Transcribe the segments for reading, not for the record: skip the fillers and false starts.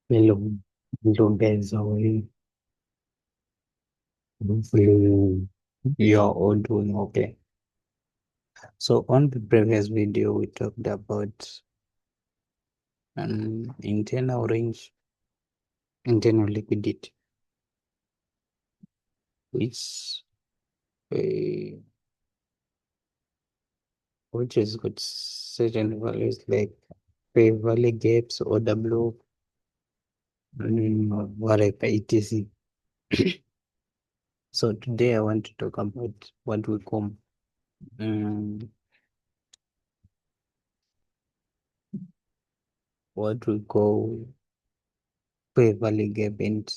Hello, hello guys, how are you? Hopefully, you're all doing okay. So on the previous video, we talked about an internal range, internal liquidity, which uh, which is got certain values like fair value gaps, OW, whatever etc. So today I want to talk about um, what we call fair value gap and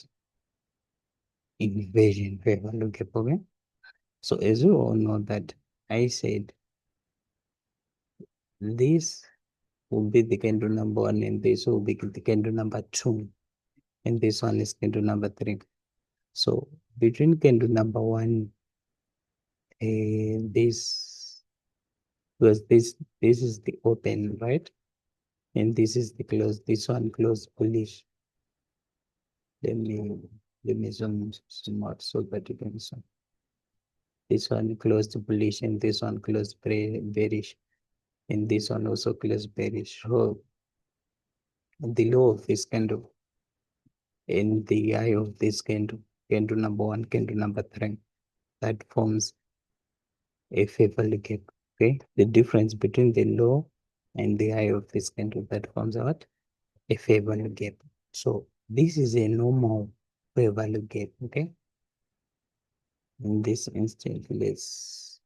inversion fair value gap. Okay. So as you all know that I said this will be the candle number one and this will be the candle number two and this one is candle number three. So between candle number one and this, because this is the open, right? And this is the close. This one close bullish. Let me zoom out so that you can see. This one closed bullish and this one closed bearish. And this one also closed bearish. So the low of this candle in the eye of this candle, candle number one, candle number three, that forms a fair value gap. Okay, the difference between the low and the high of this candle, that forms what? A fair value gap. So this is a normal fair value gap. Okay, in this instance, let's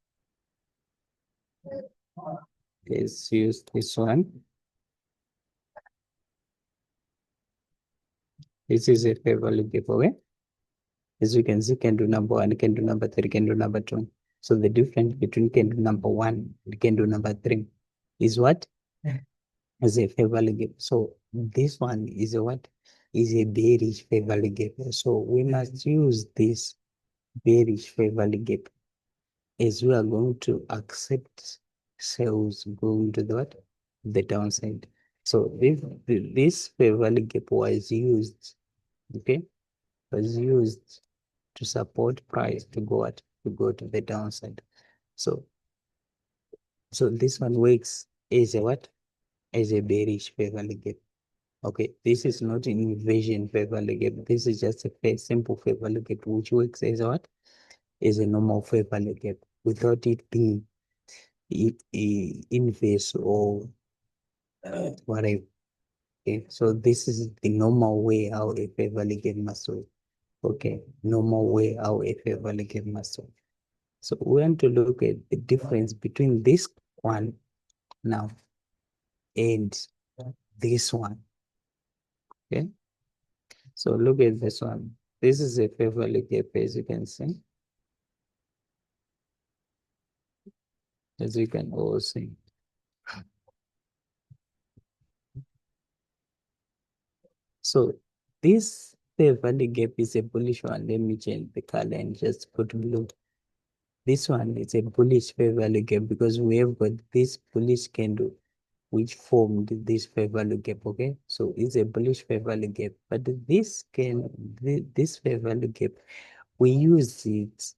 use this one. This is a fair value gap. Okay, as you can see, candle number one, candle number three, candle number two. So the difference between candle number one and candle number three is what? Is a fair value gap. So this one is a what? Is a bearish fair value gap. So we must use this bearish fair value gap as we are going to accept sales going to the what? The downside. So this fair value gap was used, okay, was used to support price to go at to go to the downside. So this one works as a what? As a bearish fair value gap. Okay, this is not an inversion fair value gap. This is just a simple fair value gap which works as a what? As a normal fair value gap without it being inverse or whatever. Okay, so this is the normal way how a fair value gap must work. Okay, normal way how a fair value gap must work. So we want to look at the difference between this one now and this one. Okay, so look at this one. This is a fair value gap, as you can see, as you can all see. So this fair value gap is a bullish one. Let me change the color and just put blue. This one is a bullish fair value gap because we have got this bullish candle which formed this fair value gap. Okay, so it's a bullish fair value gap, but this fair value gap, we use it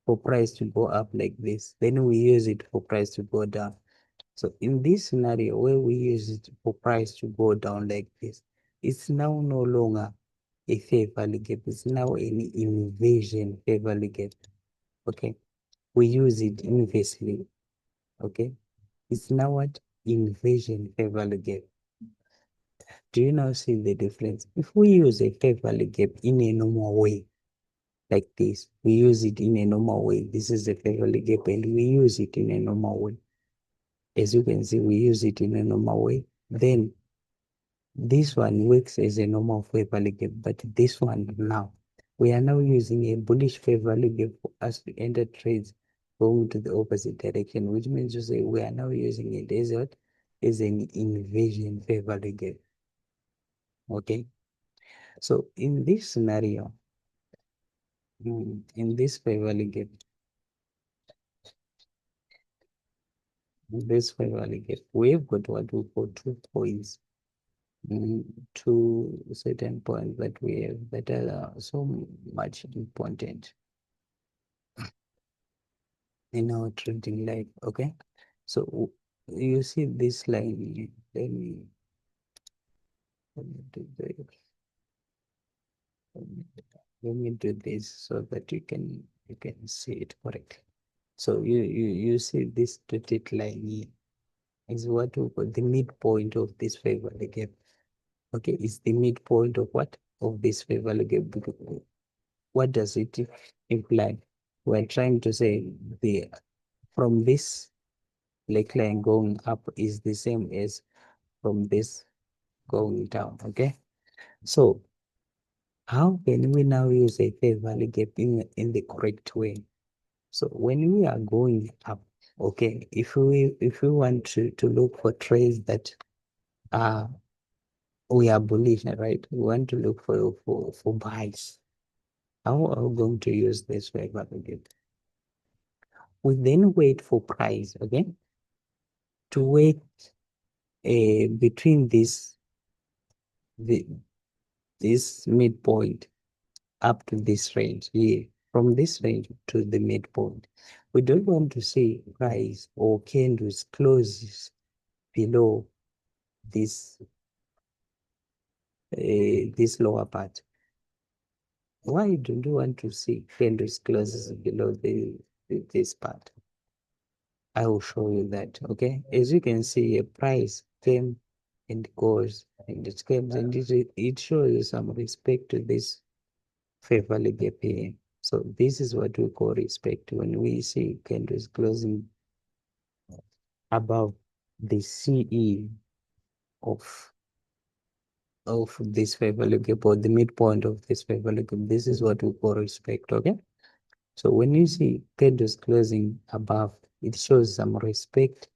for price to go up like this, then we use it for price to go down. So in this scenario where we use it for price to go down like this, it's now no longer a fair value gap, it's now an inversion fair value gap. Okay, we use it inversely. Okay, it's now what? Inversion fair value gap. Do you now see the difference? If we use a fair value gap in a normal way, like this, we use it in a normal way. This is a fair value gap, and we use it in a normal way. As you can see, we use it in a normal way. Then this one works as a normal fair value gap, but this one now, we are now using a bullish fair value gap for us to enter trades going to the opposite direction, which means to say we are now using it as what? As an inversion fair value gap. Okay. So in this scenario, in this fair value gap, this fair value gap, we've got what we call 2 points, two certain points that we have that are so much important in our trading life. Okay, so you see this line. Let me do this. Let me do this so that you can see it correctly. So you see this dotted line here is what we call the midpoint of this fair value gap. Okay, it's the midpoint of what? Of this fair value gap. What does it imply? We're trying to say the from this line going up is the same as from this going down. Okay, so how can we now use a fair value gap in the correct way? So when we are going up, okay, if we want to look for trades that are we are bullish, right? We want to look for buys. How are we going to use this fair value gap? We then wait for price, okay, to wait between the this midpoint up to this range here, from this range to the midpoint. We don't want to see price or candles closes below this this lower part. Why don't you want to see candles closes below this part? I will show you that. Okay, as you can see, a price came and goes, and it comes and it shows you some respect to this fair value gap here. So this is what we call respect when we see candles closing above the CE of this fair value gap or the midpoint of this fair value gap. This is what we call respect. Okay. So when you see candles closing above, it shows some respect,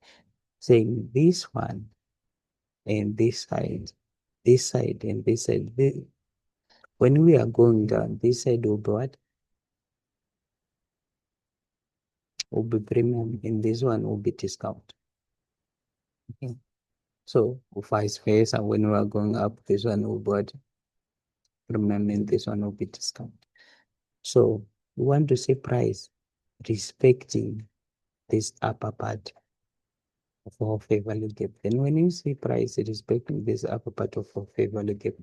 saying this one and this side, this side and this side. When we are going down, this side will be what? Will be premium, and this one will be discount. Okay. So vice versa, when we are going up, this one will be what? Premium, and this one will be discount. So we want to see price respecting this upper part of our fair value gap. Then when you see price respecting this upper part of our fair value gap,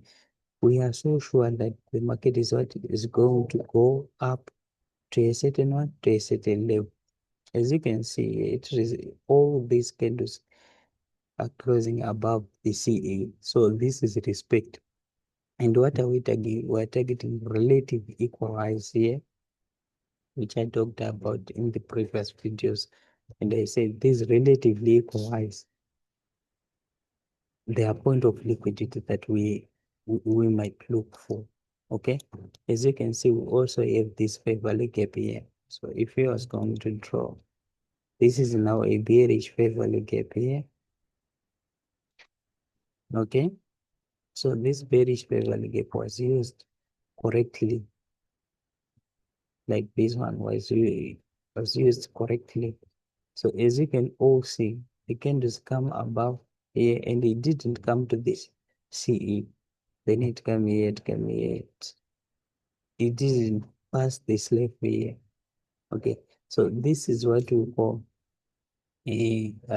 we are so sure that the market is what is going to go up to a certain one, to a certain level. As you can see, it is all these candles are closing above the CA. So this is respect. And what are we targeting? We're targeting relative equalize here, which I talked about in the previous videos. And I said this relatively equalize their point of liquidity that we might look for. Okay, as you can see, we also have this fair value gap here. So if you are going to draw, this is now a bearish fair value gap here. Okay, so this bearish fair value gap was used correctly, like this one was used correctly. So as you can all see, the candles come above here and it didn't come to this CE. Then it came here, it came here. It didn't pass this level here. Okay, so this is what we call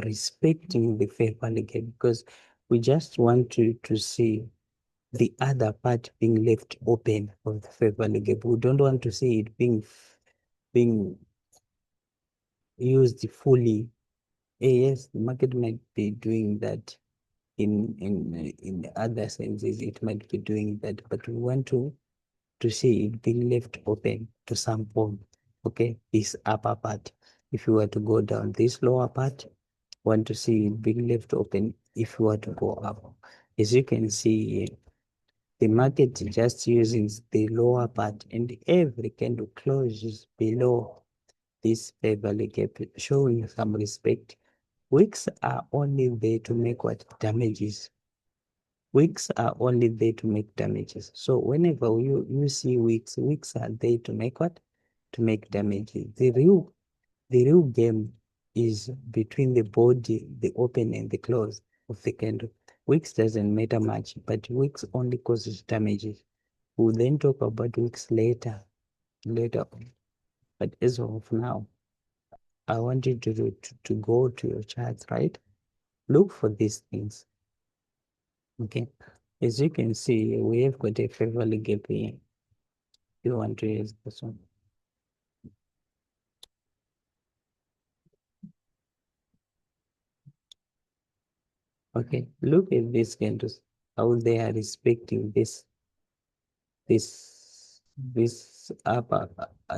respecting the fair value gap, because we just want to see the other part being left open of the fair value gap. We don't want to see it being used fully. Yes, the market might be doing that in other senses. It might be doing that, but we want to see it being left open to some point. Okay, this upper part. If you were to go down, this lower part, want to see it being left open if you were to go up. As you can see, the market just uses the lower part, and every candle closes below this fair value gap, showing some respect. Wicks are only there to make what? Damages. Wicks are only there to make damages. So whenever you see wicks are there to make what? To make damages. The real game is between the body, the open and the close of the candle. Wicks doesn't matter much, but wicks only causes damages. We'll then talk about wicks later on. But as of now, I want you to go to your charts, right? Look for these things. Okay. As you can see, we have got a favorable gap here. You want to use this one. Okay, look at these candles, how they are respecting this upper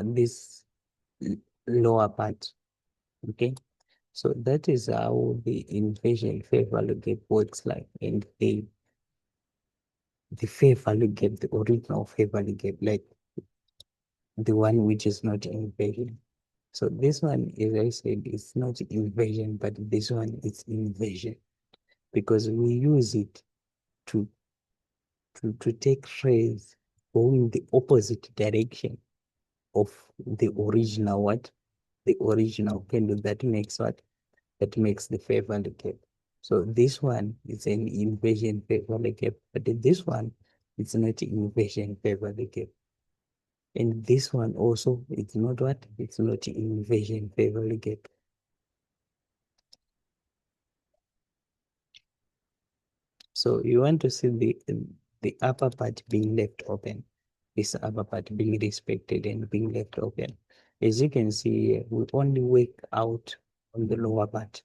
this lower part. Okay, so that is how the inversion fair value gap works like, and the fair value gap, the original fair value gap, like the one which is not inversion. So this one, as I said, is not inversion, but this one is inversion because we use it to take trades going the opposite direction of the original what? The original candle that makes what? That makes the fair value gap. So this one is an inversion fair value gap, but this one it's not inversion fair value gap. And this one also, it's not what? It's not inversion fair value gap. So you want to see the upper part being left open, this upper part being respected and being left open. As you can see, we only work out on the lower part.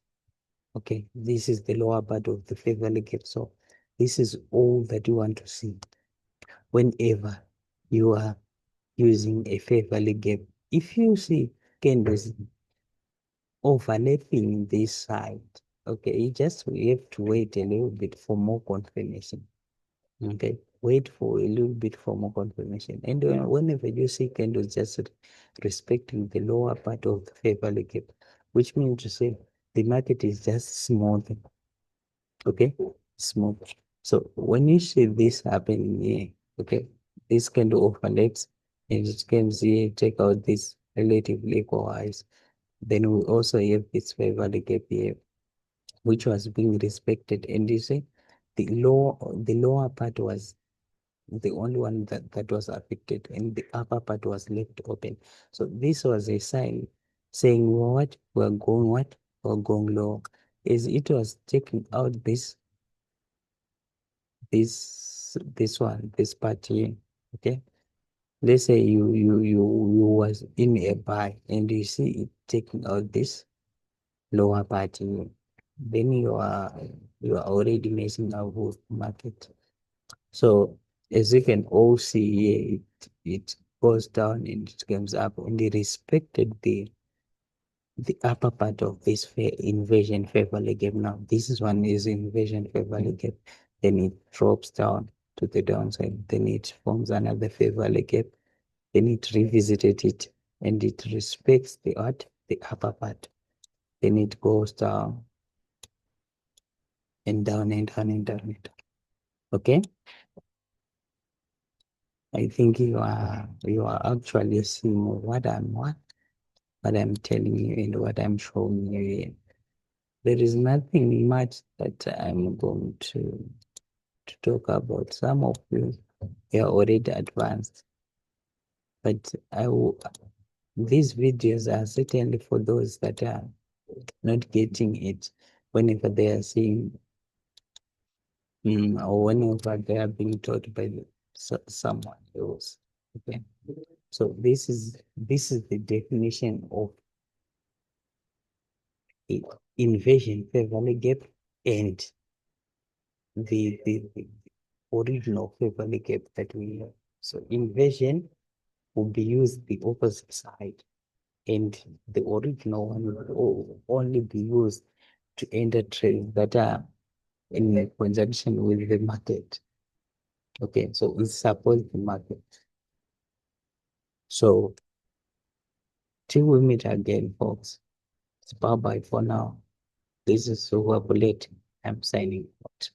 Okay, this is the lower part of the fair value gap. So this is all that you want to see whenever you are using a fair value gap. If you see candles overlapping this side, okay, you just have to wait a little bit for more confirmation. Okay, wait for a little bit for more confirmation. And whenever you see candles just respecting the lower part of the fair value gap, which means to say the market is just smooth. Okay, smooth. So when you see this happening here, okay, this candle overlaps and it comes here, take out this relatively equalize. Then we also have this fair value gap here, which was being respected. And you see the lower part was the only one that was affected, and the upper part was left open. So this was a sign saying what? We're going what? We're going low. As it was taking out this one, this part here. Okay. Let's say you was in a buy and you see it taking out this lower part here. Then you are already messing up with market. So as you can all see here, it goes down and it comes up, and it respected the upper part of this inversion fair value gap. Now this is one is inversion fair value gap. Then it drops down to the downside. Then it forms another fair value gap. Then it revisited it and it respects the what? The upper part. Then it goes down and down and down and down and down. Okay? I think you are actually seeing what I'm telling you and what I'm showing you here. There is nothing much that I'm going to talk about. Some of you are already advanced, but these videos are certainly for those that are not getting it whenever they are seeing or whenever they are being taught by someone else. Okay, so this is the definition of inversion fair value gap and the original fair value gap that we have. So inversion will be used the opposite side, and the original one will only be used to enter trades that are in conjunction with the market. Okay, so it supports the market. So till we meet again, folks. It's bye bye for now. This is Silver Bullet. I'm signing out.